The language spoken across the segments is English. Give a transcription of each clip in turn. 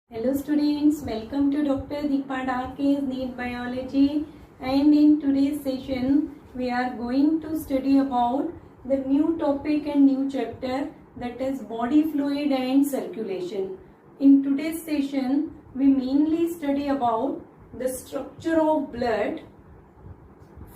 Hello students, welcome to Dr. Deepa Dake's NEET Biology, and in today's session we are going to study about the new topic and new chapter, that is body fluid and circulation. In today's session we mainly study about the structure of blood,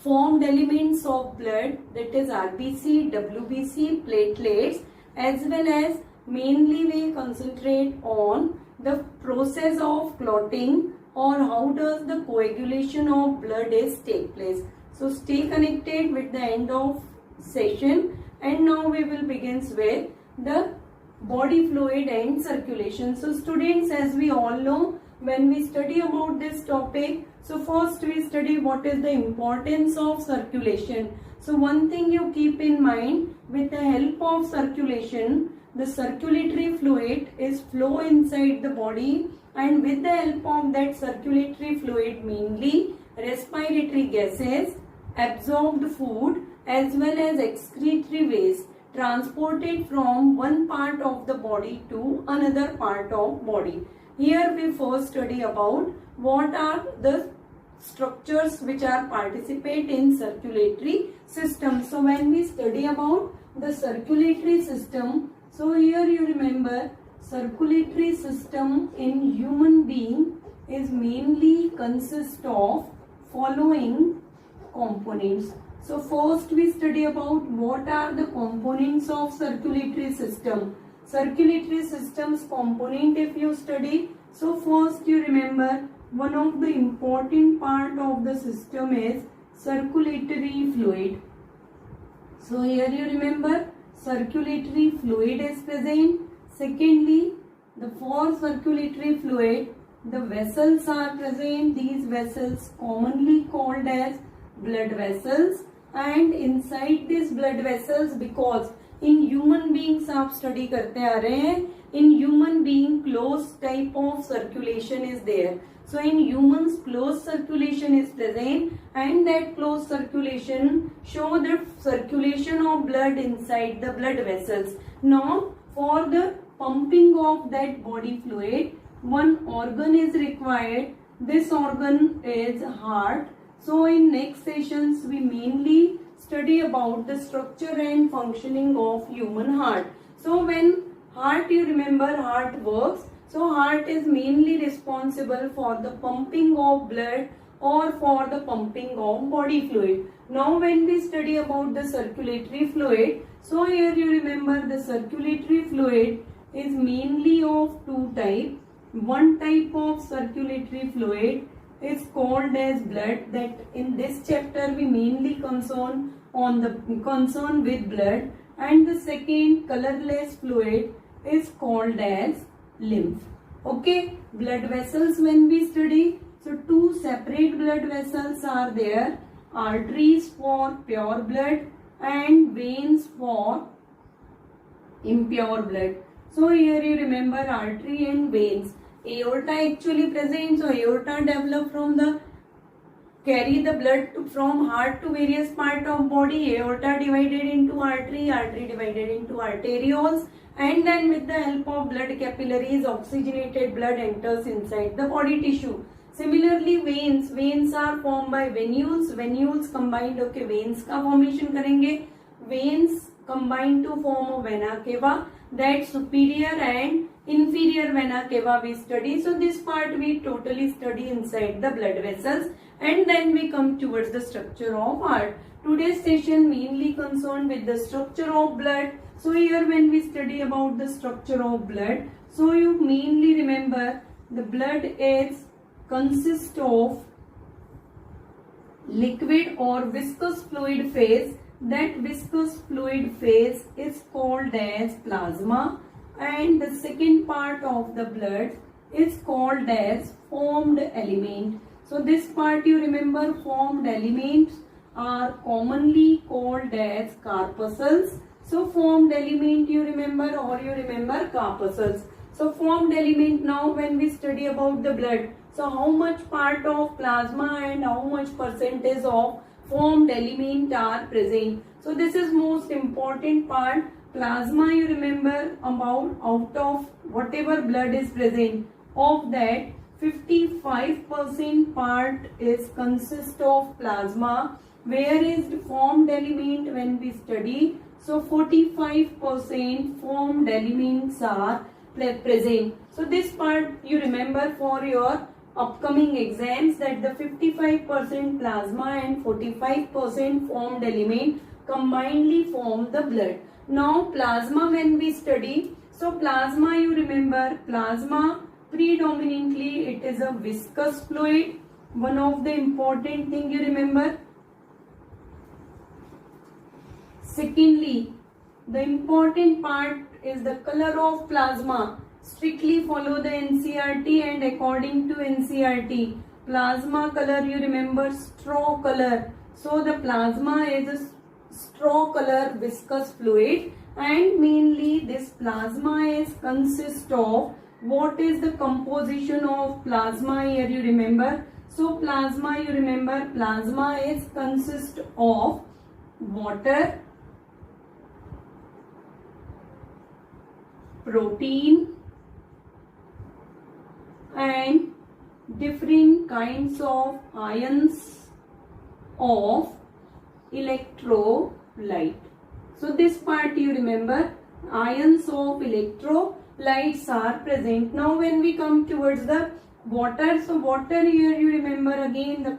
formed elements of blood, that is RBC, WBC, platelets, as well as mainly we concentrate on the process of clotting or how does the coagulation of blood is take place. So stay connected with the end of session, and now we will begin with the body fluid and circulation. So students, as we all know, when we study about this topic, so first we study what is the importance of circulation. So one thing you keep in mind, with the help of circulation, the circulatory fluid is flow inside the body, and with the help of that circulatory fluid, mainly respiratory gases, absorbed food, as well as excretory waste transported from one part of the body to another part of body. Here we first study about what are the structures which are participate in circulatory system. So when we study about the circulatory system, so here you remember circulatory system in human being is mainly consist of following components. So first we study about what are the components of circulatory system. Circulatory system's component if you study, so first you remember one of the important part of the system is circulatory fluid. So here you remember circulatory fluid is present. Secondly, for circulatory fluid, the vessels are present. These vessels commonly called as blood vessels, and inside these blood vessels, because in human beings आप study करते आ रहे हैं, in human being closed type of circulation is there. So in humans closed circulation is present, and that closed circulation show the circulation of blood inside the blood vessels. Now for the pumping of that body fluid, one organ is required. This organ is heart. So in next sessions we mainly study about the structure and functioning of human heart. So when heart, you remember heart works. So heart is mainly responsible for the pumping of blood or for the pumping of body fluid. Now when we study about the circulatory fluid, so here you remember the circulatory fluid is mainly of two types. One type of circulatory fluid is called as blood, that in this chapter we mainly concern with blood, and the second colorless fluid is called as lymph. Okay, blood vessels when we study, so two separate blood vessels are there, arteries for pure blood and veins for impure blood. So here you remember artery and veins. Aorta actually present, so aorta develop from the carry the blood from heart to various part of body. Aorta divided into artery, artery divided into arterioles, and then with the help of blood capillaries, oxygenated blood enters inside the body tissue. Similarly veins are formed by venules combined, okay, veins का formation करेंगे, veins combined to form a vena cava, that superior and inferior vena cava we study. So this part we totally study inside the blood vessels, and then we come towards the structure of heart. Today's session mainly concerned with the structure of blood. So here when we study about the structure of blood, so you mainly remember the blood is consist of liquid or viscous fluid phase. That viscous fluid phase is called as plasma, and the second part of the blood is called as formed element. So this part you remember, formed elements are commonly called as corpuscles. So formed element you remember, or you remember corpuscles. So formed element, now when we study about the blood, so how much part of plasma and how much percentage of formed element are present. So this is most important part. Plasma you remember, about out of whatever blood is present, Of that 55% part is consist of plasma. Where is the formed element when we study? So 45% formed elements are present. So this part you remember for your upcoming exams, that the 55% plasma and 45% formed element combinedly form the blood. Now plasma when we study, so plasma you remember, plasma predominantly it is a viscous fluid. One of the important thing you remember. Secondly, the important part is the color of plasma. Strictly follow the NCERT, and according to NCERT, plasma color you remember straw color. So the plasma is a straw color viscous fluid, and mainly this plasma is consist of, what is the composition of plasma here you remember? So plasma you remember, plasma is consist of water, protein and different kinds of ions of electrolyte. So this part you remember, ions of electrolytes are present. Now when we come towards the water, so water here you remember again the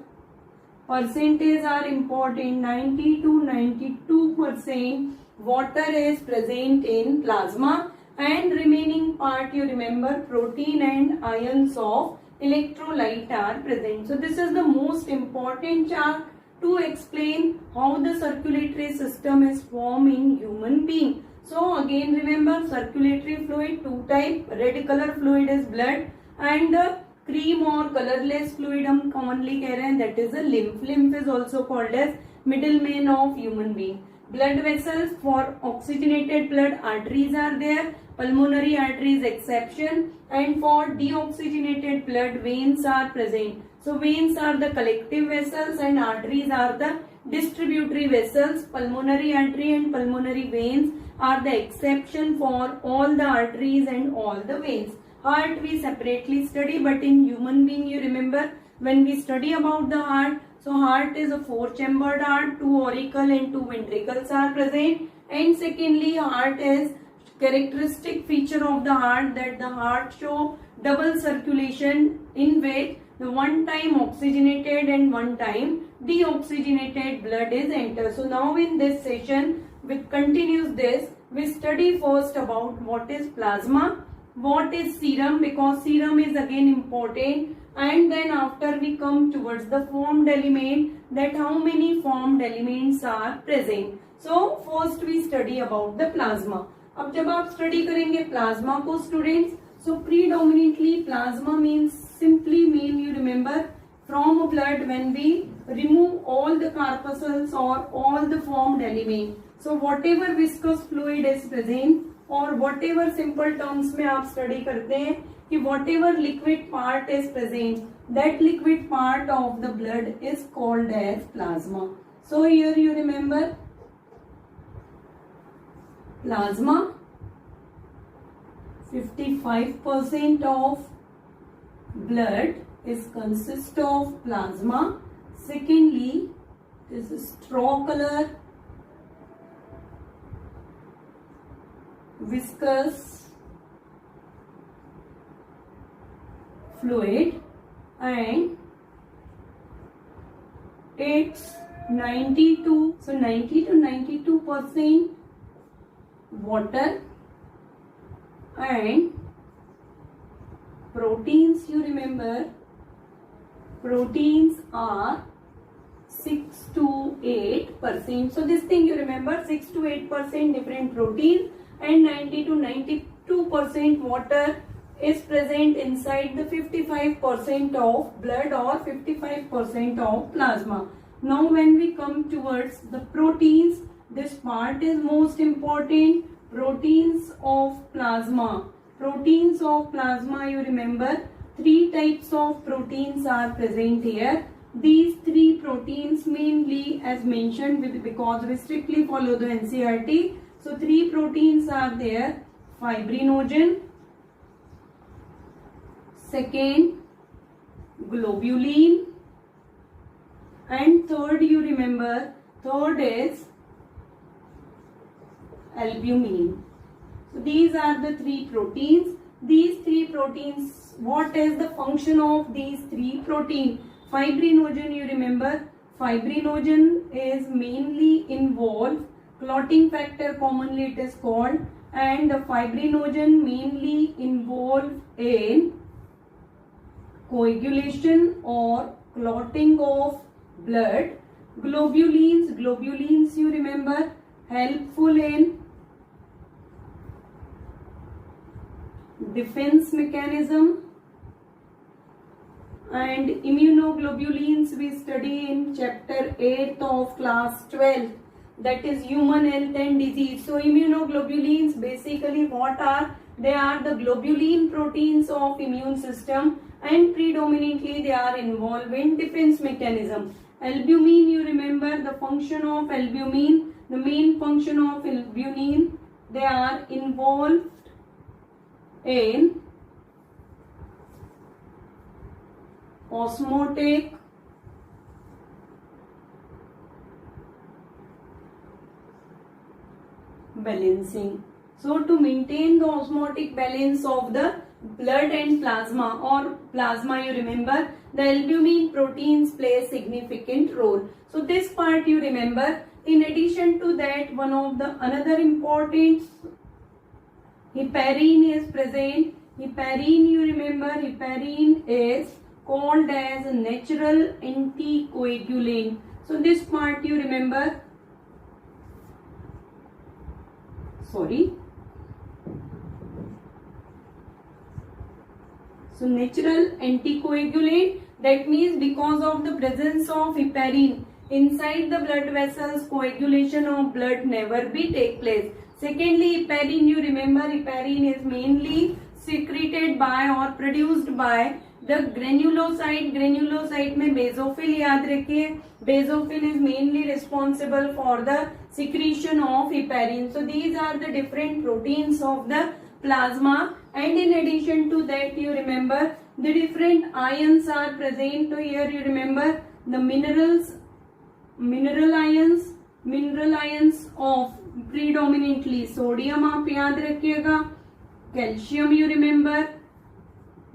percentage are important. 90 to 92% water is present in plasma, and remaining part you remember protein and ions of electrolyte are present. So this is the most important chart to explain how the circulatory system is formed in human being. So again remember, circulatory fluid two type, red color fluid is blood, and the cream or colorless fluid हम commonly कह रहे हैं, that is the lymph. Lymph is also called as middleman of human being. Blood vessels, for oxygenated blood arteries are there, pulmonary arteries exception, and for deoxygenated blood veins are present. So veins are the collective vessels and arteries are the distributory vessels. Pulmonary artery and pulmonary veins are the exception for all the arteries and all the veins. Heart we separately study, but in human being you remember, when we study about the heart, so heart is a four-chambered heart, two auricle and two ventricles are present. And secondly, heart is characteristic feature of the heart, that the heart show double circulation, in which the one time oxygenated and one time deoxygenated blood is entered. So now in this session, which continues this, we study first about what is plasma, what is serum, because serum is again important, and then after we come towards the formed element, that how many formed elements are present. So first we study about the plasma. अब जब आप study करेंगे plasma को students, so predominantly plasma means, simply mean you remember, from blood when we remove all the corpuscles or all the formed element. So whatever viscous fluid is present, or whatever simple terms में आप study करते हैं कि whatever liquid part is present, that liquid part of the blood is called as plasma. So here you remember plasma, 55% of blood is consist of plasma. Secondly, this is straw color, viscous fluid, and it's 92, so 90 to 92% water, and proteins you remember, proteins are 6 to 8%. So this thing you remember, 6 to 8% different proteins and 90 to 92% water is present inside the 55% of blood or 55% of plasma. Now when we come towards the proteins, this part is most important. Proteins of plasma. Proteins of plasma, you remember, three types of proteins are present here. These three proteins mainly as mentioned because we strictly follow the NCERT. So three proteins are there: fibrinogen, second globulin, and third you remember, third is albumin. So these are the three proteins. These three proteins, what is the function of these three proteins? Fibrinogen, you remember, fibrinogen is mainly involved, clotting factor commonly it is called, and the fibrinogen mainly involved in coagulation or clotting of blood. Globulins you remember, helpful in defense mechanism, and immunoglobulins we study in chapter 8 of class 12, that is human health and disease. So immunoglobulins basically what are? They are the globulin proteins of immune system, and predominantly they are involved in defense mechanism. Albumin, you remember the function of albumin, the main function of albumin, they are involved in osmotic balancing. So to maintain the osmotic balance of the blood and plasma, or plasma you remember, the albumin proteins play a significant role. So this part you remember. In addition to that, one of the another important, heparin is present. Heparin you remember, heparin is called as a natural anticoagulant. So this part you remember, sorry. So natural anticoagulant, that means because of the presence of heparin inside the blood vessels, coagulation of blood never be take place. Secondly, heparin you remember, heparin is mainly secreted by or produced by the granulocyte. Granulocyte में basophil याद रखिए, basophil is mainly responsible for the secretion of heparin. So these are the different proteins of the plasma, and in addition to that you remember the different ions are present. So here you remember the mineral ions of predominantly sodium आप याद रखिएगा, calcium you remember,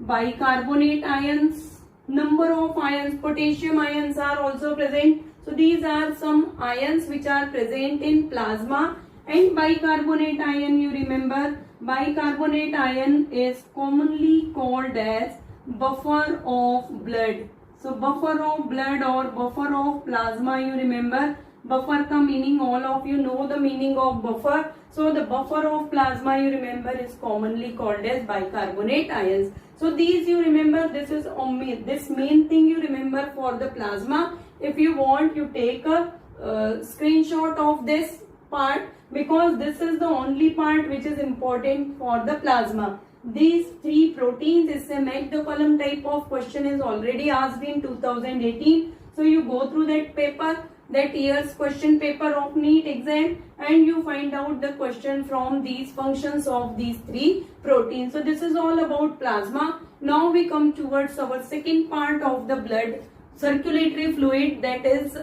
bicarbonate ions, number of ions, potassium ions are also present. So these are some ions which are present in plasma. And bicarbonate ion you remember, bicarbonate ion is commonly called as buffer of blood. So buffer of blood or buffer of plasma you remember, buffer का meaning all of you know the meaning of buffer. So the buffer of plasma you remember is commonly called as bicarbonate ions. So these you remember, this is this main thing you remember for the plasma. If you want, you take a screenshot of this part, because this is the only part which is important for the plasma. These three proteins, इससे match the column type of question is already asked in 2018. So you go through that paper, that year's question paper of NEET exam, and you find out the question from these functions of these three proteins. So this is all about plasma. Now we come towards our second part of the blood, circulatory fluid, that is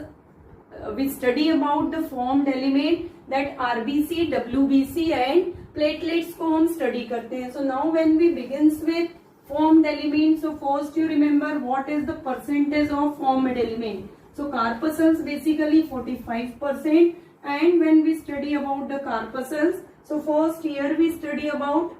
we study about the formed element, that RBC, WBC and platelets को हम study करते हैं. So now when we begins with formed element, so first you remember what is the percentage of formed element. So corpuscles basically 45%, and when we study about the corpuscles, so first here we study about,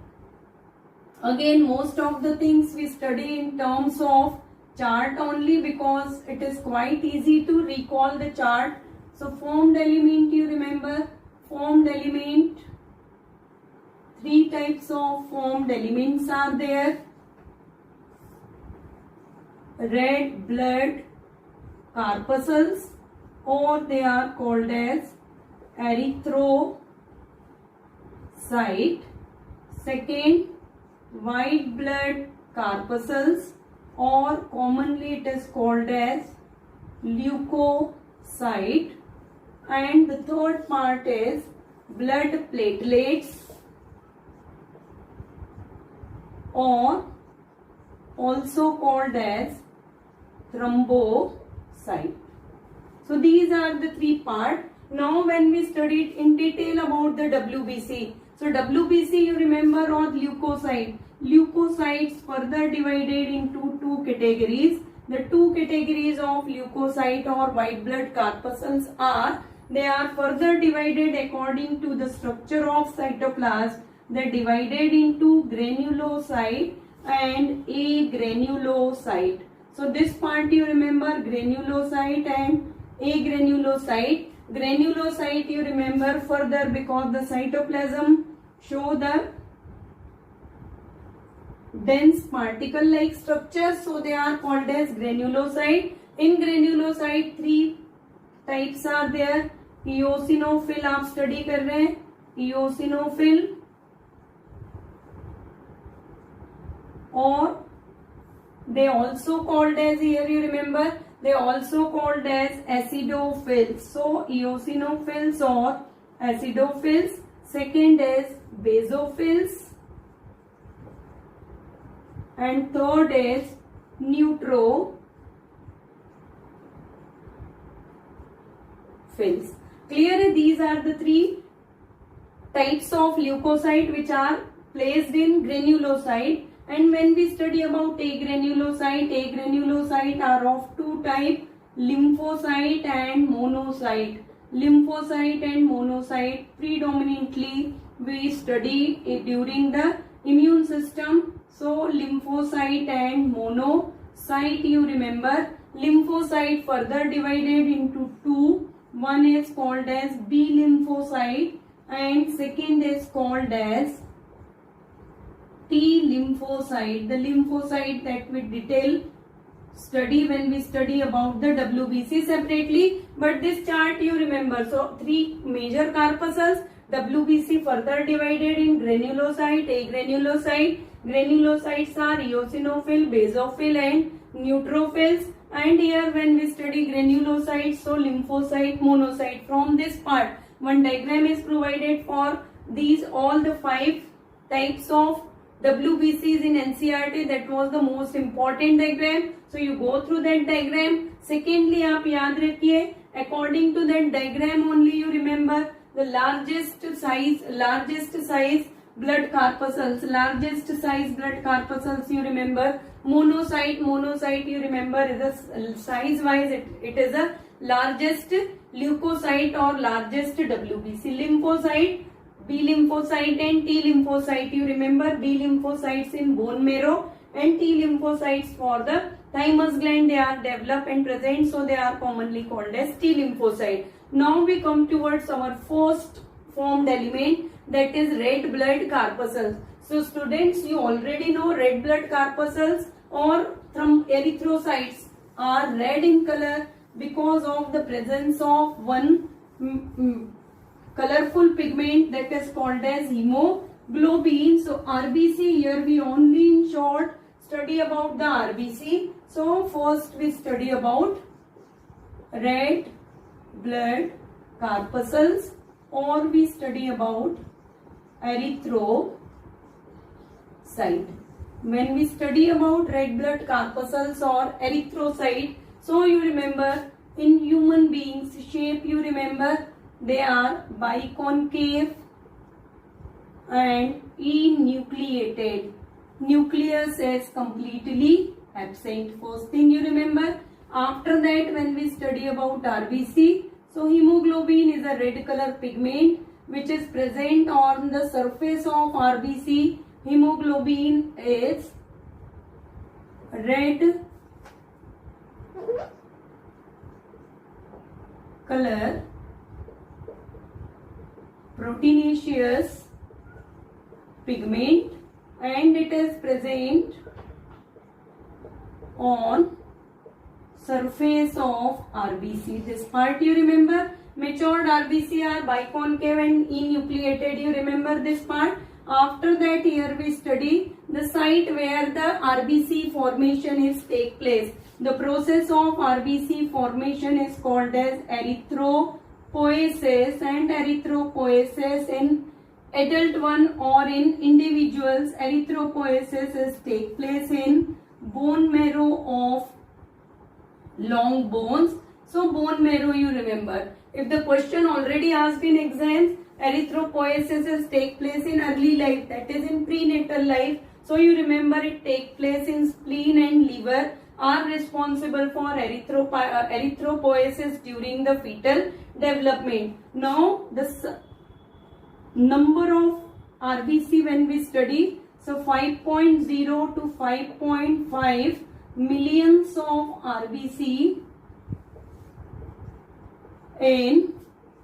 again most of the things we study in terms of chart only, because it is quite easy to recall the chart. So formed element you remember, formed element, three types of formed elements are there. Red blood corpuscles, or they are called as erythrocyte. Second, white blood corpuscles, or commonly it is called as leukocyte. And the third part is blood platelets, or also called as thrombocyte. So these are the three parts. Now when we studied in detail about the WBC, so WBC you remember or leukocyte. Leukocytes further divided into two categories. The two categories of leukocyte or white blood corpuscles are, they are further divided according to the structure of cytoplasm. They are divided into granulocyte and agranulocyte. So this part you remember, granulocyte and agranulocyte. Granulocyte you remember further because the cytoplasm show the dense particle like structure, so they are called as granulocyte. In granulocyte three types are there. eosinophil आप study कर रहे हैं, eosinophil, or they also called as, here you remember, they also called as acidophils. So eosinophils or acidophils. Second is basophils and third is neutrophils. Clear? These are the three types of leukocyte which are placed in granulocyte. And when we study about agranulocyte are of two types, lymphocyte and monocyte. Lymphocyte and monocyte predominantly we study during the immune system. So lymphocyte and monocyte you remember. Lymphocyte further divided into two. One is called as B lymphocyte and second is called as T lymphocyte. The lymphocyte that we detail study when we study about the WBC separately. But this chart you remember. So three major corpuscles. WBC further divided in granulocyte, agranulocyte. Granulocytes are eosinophil, basophil and neutrophils. And here when we study granulocytes, so lymphocyte, monocyte. From this part, one diagram is provided for these all the five types of WBCs in NCERT. That was the most important diagram. So you go through that diagram. Secondly, आप याद रखिए, according to that diagram only you remember the largest size blood corpuscles. Largest size blood corpuscles you remember. Monocyte you remember is a size wise it is a largest leukocyte or largest WBC. Lymphocyte, B lymphocyte and T lymphocyte you remember. B lymphocytes in bone marrow and T lymphocytes for the thymus gland, they are developed and present, so they are commonly called as T lymphocyte. Now we come towards our first formed element, that is red blood corpuscles. So students, you already know red blood corpuscles or erythrocytes are red in color because of the presence of one colorful pigment that is called as hemoglobin. So RBC, here we only in short study about the RBC. So first we study about red blood corpuscles or we study about erythrocyte. When we study about red blood corpuscles or erythrocyte, so you remember in human beings shape you remember they are biconcave and enucleated. Nucleus is completely absent. First thing you remember. After that when we study about RBC, so hemoglobin is a red color pigment which is present on the surface of RBC. Hemoglobin is red color proteinaceous pigment and it is present on surface of RBC. This part you remember. Matured RBC are biconcave and enucleated. You remember this part. After that here we study the site where the RBC formation is take place. The process of RBC formation is called as erythropoiesis, and erythropoiesis in adult one or in individuals, erythropoiesis is take place in bone marrow of long bones. So bone marrow you remember. If the question already asked in exams, erythropoiesis take place in early life, that is in prenatal life. So you remember it take place in spleen and liver are responsible for erythropoiesis during the fetal development. Now the number of RBC when we study, so 5.0 to 5.5 millions of RBC in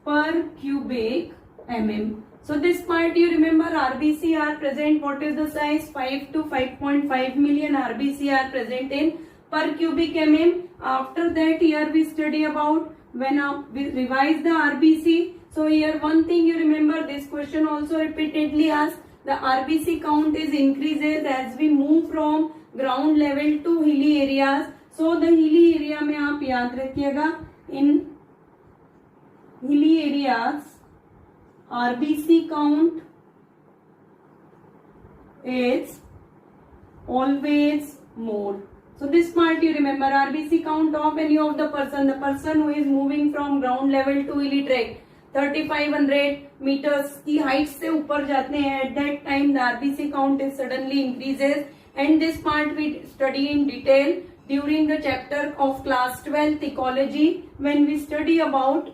per cubic mm. So this part you remember RBC are present, what is the size, 5 to 5.5 million RBC are present in per cubic mm. After that here we study about when we revise the RBC. So here one thing you remember, this question also repeatedly asked, the RBC count is increases as we move from ground level to hilly areas. So the hilly area में आप याद रखिएगा, in hilly areas RBC count is always more. So this part you remember, RBC count of any of the person who is moving from ground level to hilly tract 3500 meters की height से ऊपर जाते हैं, at that time the RBC count is suddenly increases. And this part we study in detail during the chapter of class 12 ecology when we study about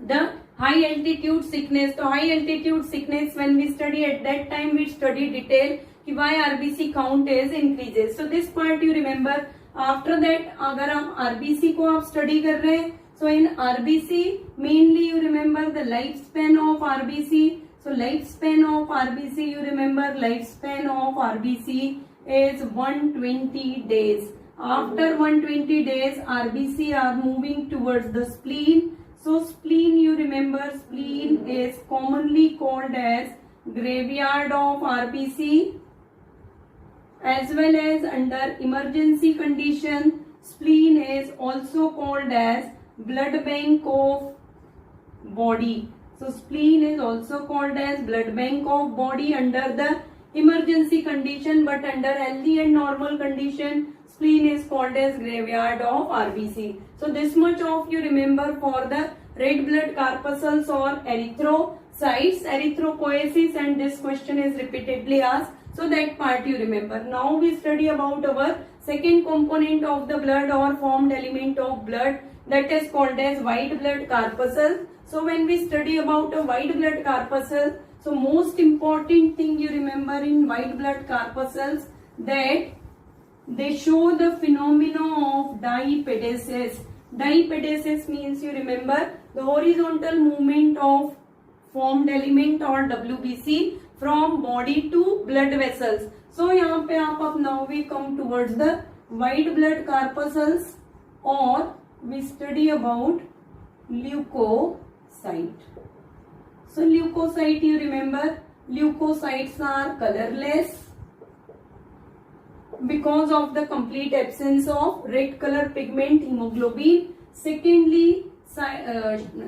the high altitude sickness. So high altitude sickness when we study, at that time we study detail कि why RBC count is increases. So this part you remember. After that अगर आप RBC को आप study कर रहे हैं, so in RBC mainly you remember the lifespan of RBC. So lifespan of RBC you remember, lifespan of RBC is 120 days. After 120 days RBC are moving towards the spleen. So spleen you remember, spleen is commonly called as graveyard of RBC, as well as under emergency condition spleen is also called as blood bank of body. So spleen is also called as blood bank of body under the emergency condition, but under healthy and normal condition spleen is called as graveyard of RBC. So this much of you remember for the red blood corpuscles or erythrocytes, erythropoiesis, and this question is repeatedly asked. So that part you remember. Now we study about our second component of the blood or formed element of blood, that is called as white blood corpuscle. So when we study about a white blood corpuscle, so most important thing you remember in white blood corpuscles that they show the phenomena of dipedesis. Dipedesis means you remember the horizontal movement of formed element or WBC from body to blood vessels. So यहाँ पे आप अब now we come towards the white blood corpuscles or we study about leukocyte. So leukocyte you remember, leukocytes are colorless because of the complete absence of red color pigment hemoglobin. Secondly,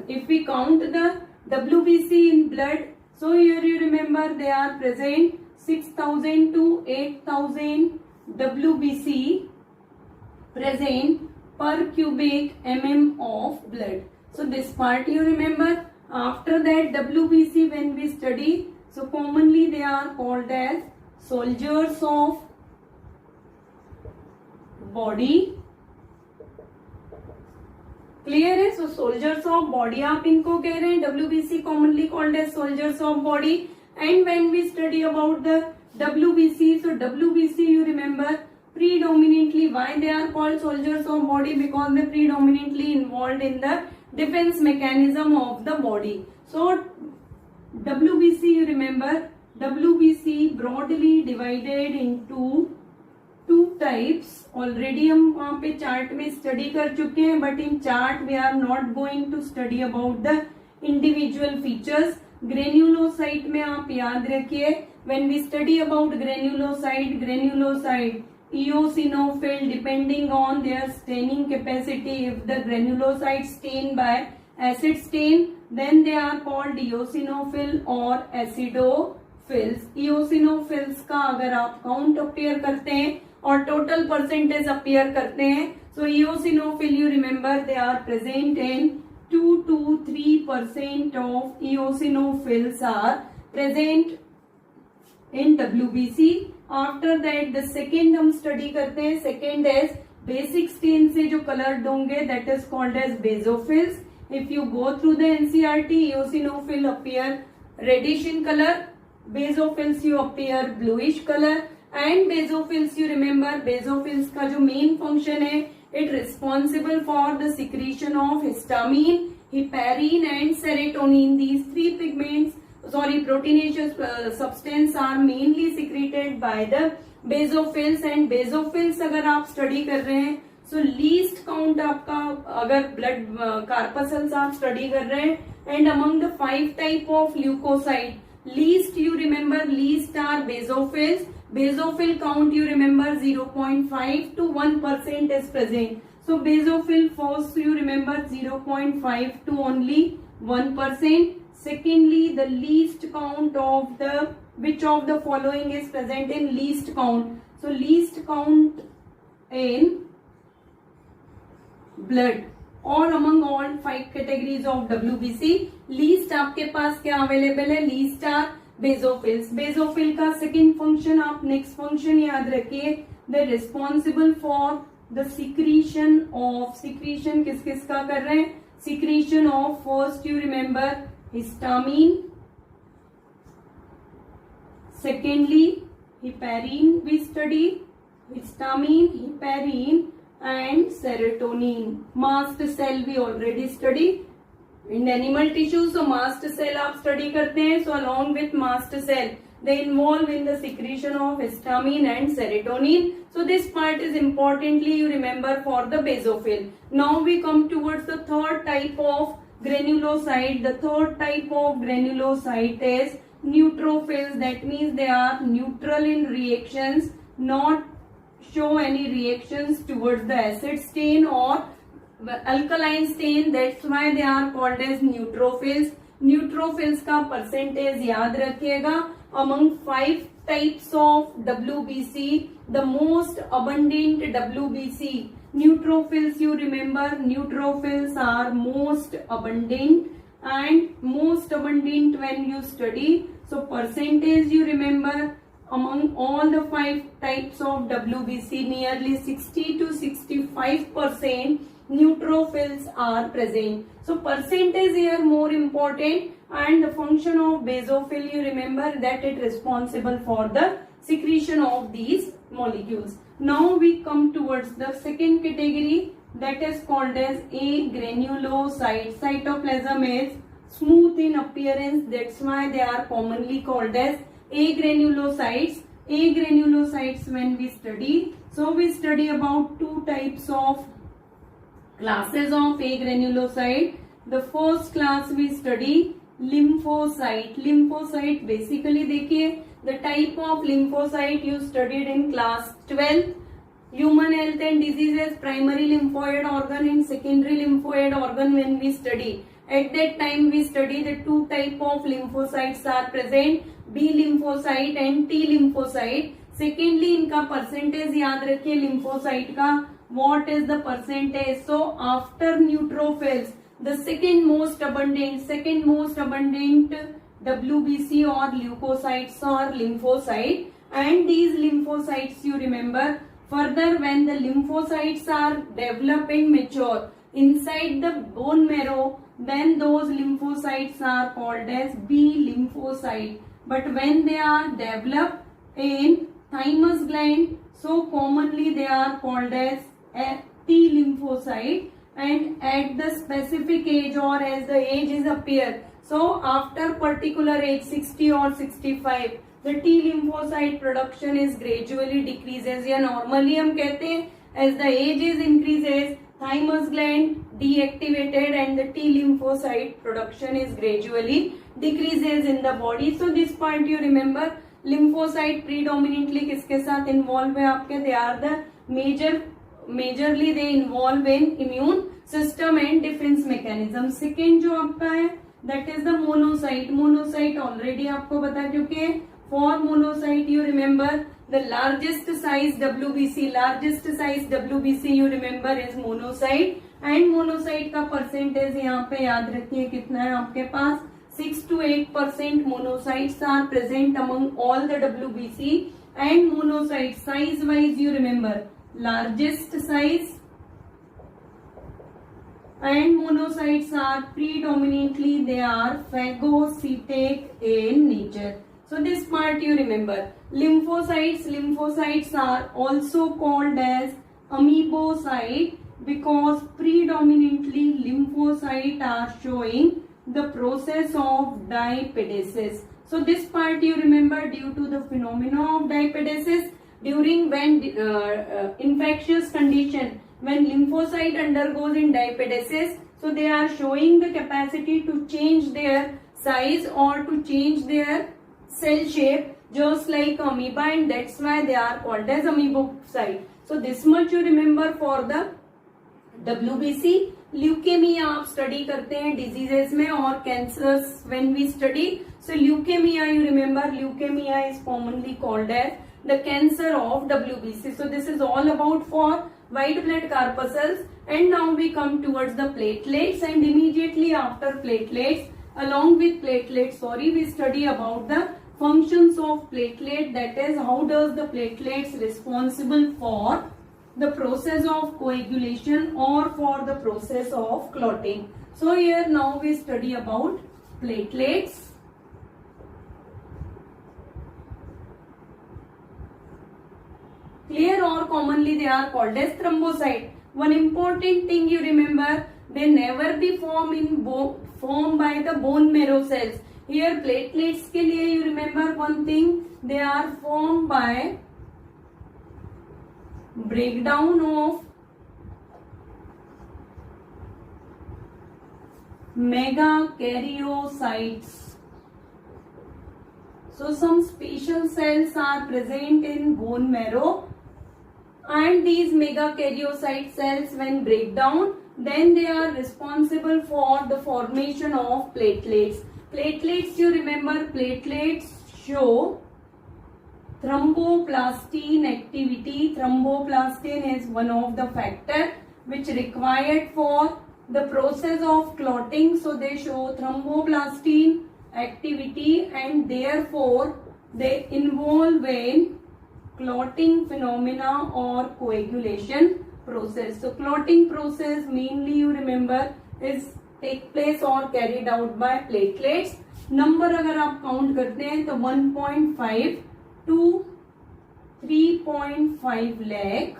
if we count the WBC in blood, so here you remember they are present 6000 to 8000 WBC present per cubic mm of blood. So this part you remember. After that WBC when we study, so commonly they are called as soldiers of body. Clear है? सो soldiers of body आप इनको कह रहे हैं, WBC commonly called as soldiers of body. And when we study about the WBC, so WBC you remember predominantly why they are called soldiers of body, because they predominantly involved in the defense mechanism of the body. So WBC you remember, WBC broadly divided into two types. Already हम वहां पे chart में study कर चुके हैं, but in chart we are not going to study about the individual features. Granulocyte में आप याद रखिए, when we study about granulocyte, granulocyte eosinophil depending on their staining capacity. If the granulocytes stain by acid stain, then they are called eosinophil or acidophils. eosinophils का अगर आप count appear करते हैं और टोटल परसेंटेज अपीयर करते हैं. सो eosinophil you remember they are present in 2 to 3% of eosinophils are present in WBC. After that the second हम study करते हैं. सेकेंड एज बेसिक स्टेन से जो कलर्ड होंगे that is called as basophils. If you go through the NCERT, eosinophil appear reddish in color, basophils you appear bluish color, and basophils you remember basophils का जो main function है it responsible for the secretion of histamine, heparin and serotonin. These three proteinaceous substance are mainly secreted by the basophils. And basophils अगर आप study कर रहे हैं सो least count आपका अगर ब्लड कार्पसल्स आप स्टडी कर रहे हैं and among the 5 type of leucocyte least you remember least are basophils. Basophil count you remember 0.5 to 1% is present. So basophil first you remember 0.5 to only 1%. Secondly, the least count of the which of the following is present in least count. So least count in blood or among all 5 categories of WBC least आपके पास क्या available है? least are basophils. basophil का second function आप next function याद रखिए. the responsible for the secretion किस किस का कर रहे हैं? secretion of first you remember histamine. secondly heparin we study. histamine, heparin and serotonin. mast cell we already study in animal tissue. So mast cell आप study करते हैं. so along with mast cell they involve in the secretion of histamine and serotonin. So this part is importantly you remember for the basophil. Now we come towards the third type of granulocyte. The third type of granulocyte is neutrophils. That means they are neutral in reactions, not show any reactions towards the acid stain or alkaline stain. That's why they are called as neutrophils. neutrophils का percentage याद रखिएगा. among 5 types of WBC the most abundant WBC neutrophils you remember neutrophils are most abundant and most abundant when you study. so percentage you remember among all the 5 types of WBC nearly 60 to 65% neutrophils are present. so percentage here more important. and the function of basophil you remember that it responsible for the secretion of these molecules. now we come towards the second category that is called as agranulocyte. cytoplasm is smooth in appearance, that's why they are commonly called as agranulocytes. agranulocytes when we study, so we study about 2 types of classes of agranulocyte. the first class we study lymphocyte. lymphocyte basically देखिए the type of lymphocyte you studied in class 12 human health and diseases. primary lymphoid organ and secondary lymphoid organ when we study at that time we study the 2 type of lymphocytes are present, B lymphocyte and T lymphocyte. secondly इनका percentage याद रखिए lymphocyte का what is the percentage. so after neutrophils the second most abundant WBC or leukocytes or lymphocyte. and these lymphocytes you remember further when the lymphocytes are developing mature inside the bone marrow then those lymphocytes are called as B lymphocyte. but when they are developed in thymus gland so commonly they are called as T lymphocyte. and at the specific age or as the ages appear, so after particular age 60 or 65 the T lymphocyte production is gradually decreases. या normally हम कहते हैं as the ages increases thymus gland deactivated and the T lymphocyte production is gradually decreases in the body. so this part you remember lymphocyte predominantly किसके साथ involve है आपके? they are the majorly they involve in immune system and defense mechanism. second जो आपका है that is the monocyte. monocyte already आपको बता चुके हैं. for monocyte you remember The largest size WBC you remember is monocyte, and monocyte का percentage यहाँ पे याद रखिए कितना है आपके पास, 6 to 8% monocytes are present among all the WBC. And monocyte size wise you remember largest size, and monocytes are predominantly they are phagocytic in nature. So this part you remember. Lymphocytes are also called as amoebocyte because predominantly lymphocytes are showing the process of diapedesis. So this part you remember, due to the phenomena of diapedesis, during when infectious condition, when lymphocyte undergoes in diapedesis, so they are showing the capacity to change their size or to change their cell shape just like amoeba, and that's why they are called as amoebocyte. So this much you remember for the WBC. Leukaemia आप study करते हैं diseases में और cancers when we study. So leukaemia you remember, leukaemia is commonly called as the cancer of WBC. So this is all about for white blood corpuscles. And now we come towards the platelets, and immediately after platelets, along with platelets, we study about the functions of platelet, that is how does the platelets responsible for the process of coagulation or for the process of clotting. So here now we study about platelets. Clear, or commonly they are called as thrombocyte. One important thing you remember, they never be formed by the bone marrow cells. Here platelets के लिए you remember one thing, they are formed by breakdown of megakaryocytes. So some special cells are present in bone marrow, and these megakaryocyte cells when break down, then they are responsible for the formation of platelets. Platelets you remember, platelets show thromboplastin activity. Thromboplastin is one of the factor which required for the process of clotting. So they show thromboplastin activity, and therefore they involve in clotting phenomena or coagulation process. So clotting process mainly you remember is take place or carried out by platelets. Number अगर आप count करते हैं तो 1.5 to 3.5 lakh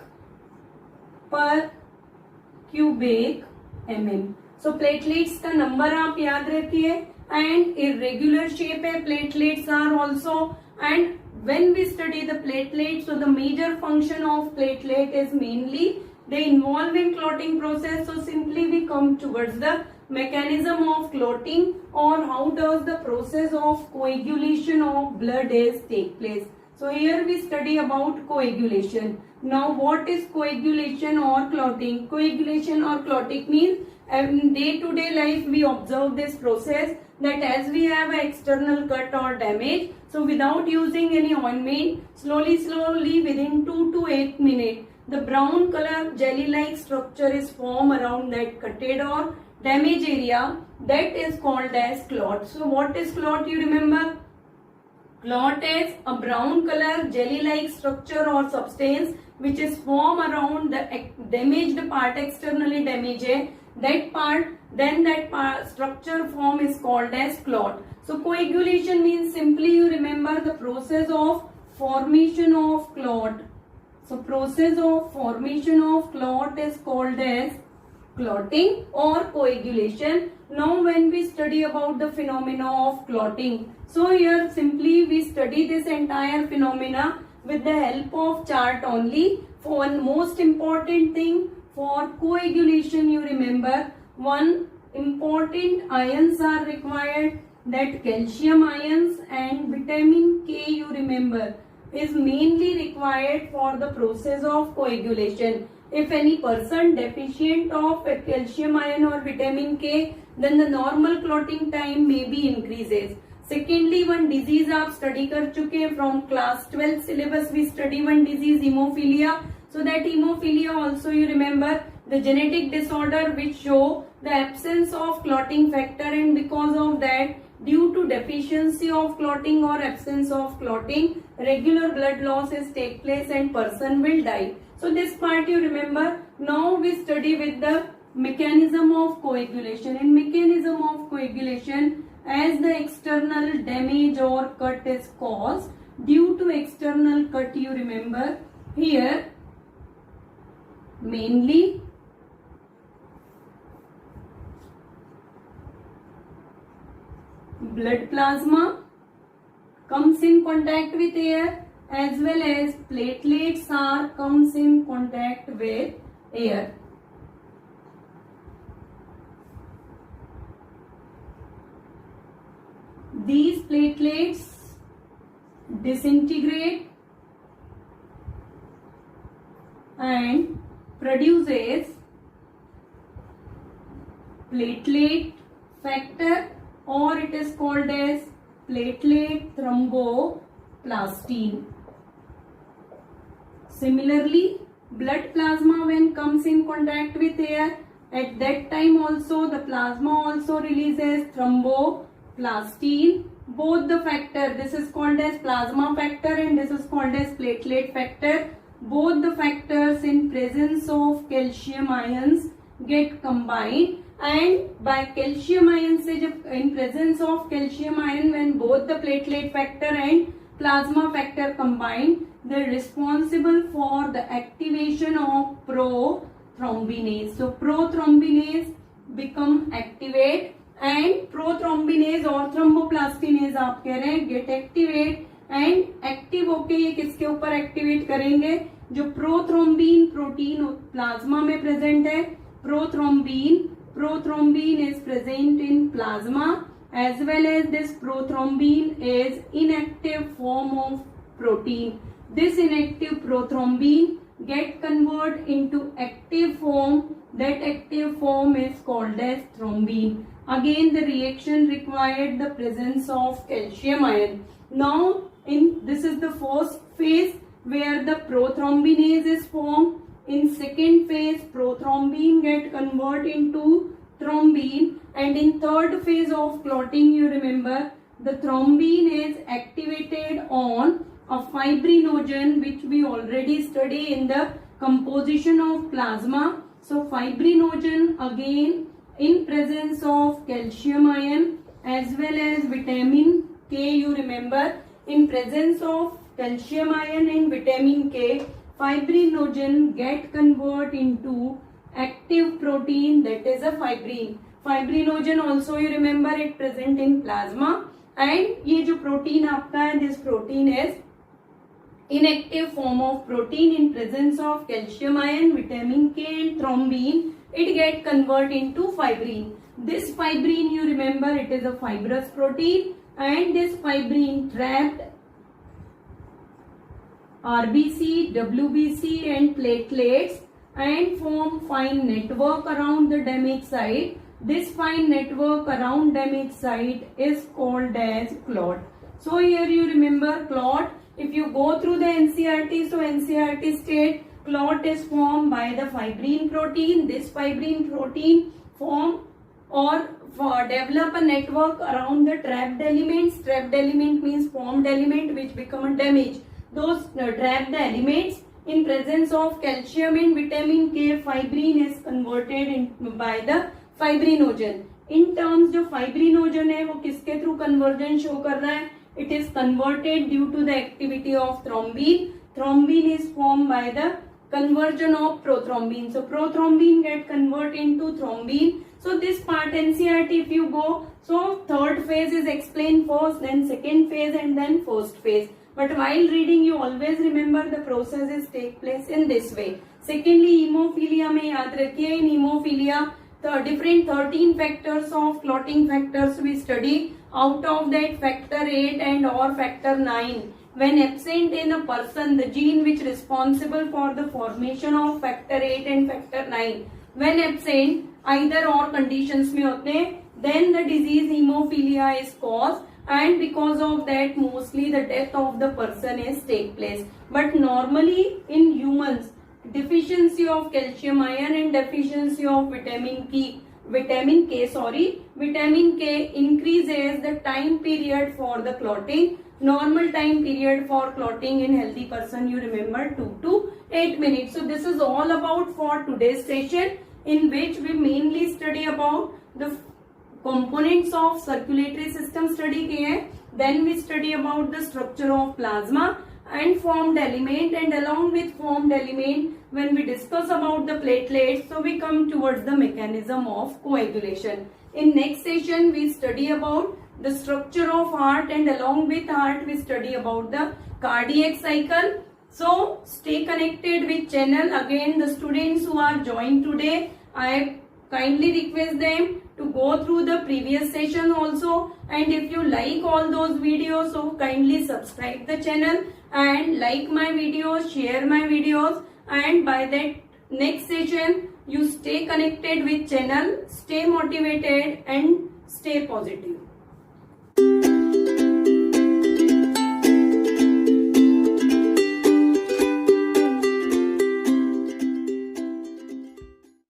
per cubic mm. So platelets का number आप याद रखिए, and irregular shape है platelets are also. And when we study the platelets, so the major function of platelet is mainly they involve in clotting process. So simply we come towards the mechanism of clotting, or how does the process of coagulation of blood is take place. So here we study about coagulation. Now what is coagulation or clotting? Coagulation or clotting means in day-to-day life we observe this process, that as we have an external cut or damage, so without using any ointment, slowly within 2 to 8 minutes, the brown color jelly-like structure is formed around that cutted or damaged area, that is called as clot. So what is clot you remember? Clot is a brown color jelly-like structure or substance which is formed around the damaged part, externally damaged that part, then that part structure form is called as clot. So coagulation means simply you remember the process of formation of clot. So process of formation of clot is called as clotting or coagulation. Now when we study about the phenomena of clotting, so here simply we study this entire phenomena with the help of chart only. For one most important thing for coagulation you remember, one important ions are required, that calcium ions, and vitamin K you remember is mainly required for the process of coagulation. If any person deficient of a calcium ion or vitamin K, then the normal clotting time may be increases. Secondly one disease आप study कर चुके हैं from class 12 syllabus, we study one disease haemophilia. So that hemophilia also you remember the genetic disorder which show the absence of clotting factor, and because of that due to deficiency of clotting or absence of clotting regular blood losses take place and person will die. So this part you remember. Now we study with the mechanism of coagulation. In mechanism of coagulation, as the external damage or cut is caused due to external cut, you remember here mainly blood plasma comes in contact with air, as well as platelets are comes in contact with air. These platelets disintegrate and produces platelet factor, or it is called as platelet thromboplastin. Similarly, blood plasma when comes in contact with air, at that time also the plasma also releases thromboplastin. Both the factor, this is called as plasma factor and this is called as platelet factor. Both the factors in presence of calcium ions get combined, and by calcium ions से जब in presence of calcium ion, when both the platelet factor and plasma factor combine, they are responsible for the activation of prothrombinase. So prothrombinase become activate, and prothrombinase और thromboplastinase आप कह रहे हैं get activate, and active होके ये किसके ऊपर activate करेंगे, जो प्रोथ्रोम्बिन प्रोटीन प्लाज्मा में प्रेजेंट है. Prothrombin is present in plasma, as well as this prothrombin is inactive form of protein. This inactive prothrombin get convert into active form. That active form is called as thrombin. Again the reaction required the presence of calcium ion. Now this is the first phase where the prothrombinase is formed. In second phase, prothrombin get convert into thrombin, and in third phase of clotting, you remember the thrombin is activated on a fibrinogen, which we already study in the composition of plasma. So fibrinogen again in presence of calcium ion as well as vitamin K, you remember. In presence of calcium ion and vitamin K, fibrinogen get convert into active protein, that is a fibrin. Fibrinogen also you remember it present in plasma, and ये जो protein आपका है, this protein is inactive form of protein. In presence of calcium ion, vitamin K and thrombin, it get convert into fibrin. This fibrin you remember it is a fibrous protein, and this fibrin trapped RBC, WBC and platelets and form fine network around the damaged site. This fine network around damaged site is called as clot. So here you remember clot. If you go through the NCERT, so NCERT state clot is formed by the fibrin protein. This fibrin protein form or develop a network around the trapped elements. Trapped element means formed element which become damaged. Those trapped elements, in presence of calcium and vitamin K, fibrin is converted in by the fibrinogen. In terms जो fibrinogen है वो किसके through conversion show कर रहा है, it is converted due to the activity of thrombin. Thrombin is formed by the conversion of prothrombin. So prothrombin get convert into thrombin. So this part NCERT if you go, so third phase is explained first, then second phase and then first phase. But while reading you always remember the processes take place in this way. Secondly, hemophilia में याद रखिए, in hemophilia the different 13 factors of clotting factors we study. Out of that factor 8 and or factor 9 when absent in a person, the gene which responsible for the formation of factor 8 and factor 9 when absent either or conditions में होते हैं, then the disease hemophilia is caused, and because of that mostly the death of the person is take place. But normally in humans, deficiency of calcium ion and deficiency of vitamin K increases the time period for the clotting. Normal time period for clotting in healthy person, you remember, 2 to 8 minutes. So this is all about for today's session, in which we mainly study about the components of circulatory system study किए हैं. Then we study about the structure of plasma and formed element, and along with formed element when we discuss about the platelets, so we come towards the mechanism of coagulation. In next session we study about the structure of heart, and along with heart we study about the cardiac cycle. So stay connected with channel. Again, the students who are joined today, I kindly request them to go through the previous session also, and if you like all those videos, so kindly subscribe the channel and like my videos, share my videos, and by that next session you stay connected with channel, stay motivated and stay positive.